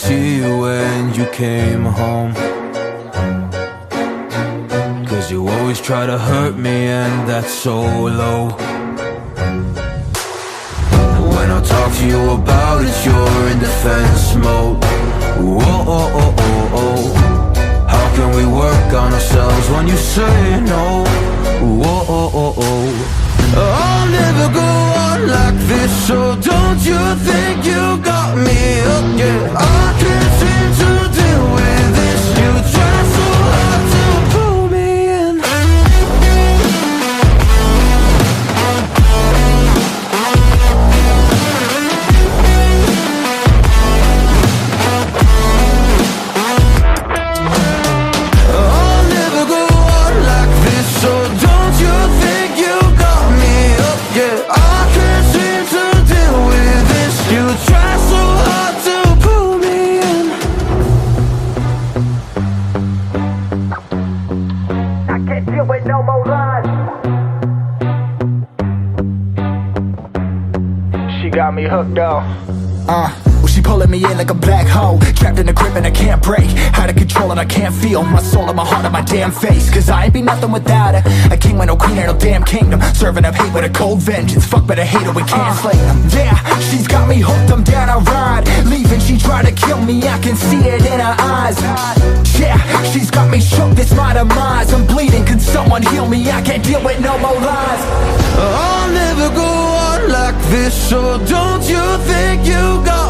see you when you came home. Cause you always try to hurt me, and that's so low. When I talk to you about it, you're in defense mode. Whoa, oh, oh, oh, oh. How can we work on ourselves when you say no? Whoa, oh, oh, oh. I'll never go on like this, so don't you think you got me up, yeah. I can't seem to deal with this. You try so hard to pull me in. I'll never go on like this, so don't you think you got me up, yeah. I can't seem to deal with this. You try so hard to pull me in. I can't deal with no more lies. She got me hooked up. Well, she pulling me in like a black hole, trapped in a grip and I can't break. Out of control and I can't feel my soul and my heart and my damn face. Cause I ain't be nothing without her. A king with no queen and no damn kingdom, serving up hate with a cold vengeance. Fuck but I hate her, we can't slay them. Yeah, she's got me hooked, I'm down a ride. Leaving, she tried to kill me, I can see it in her eyes. Yeah, she's got me shook, this my demise. I'm bleeding, can someone heal me? I can't deal with no more lies. I'll never go on like this, so don't you think you got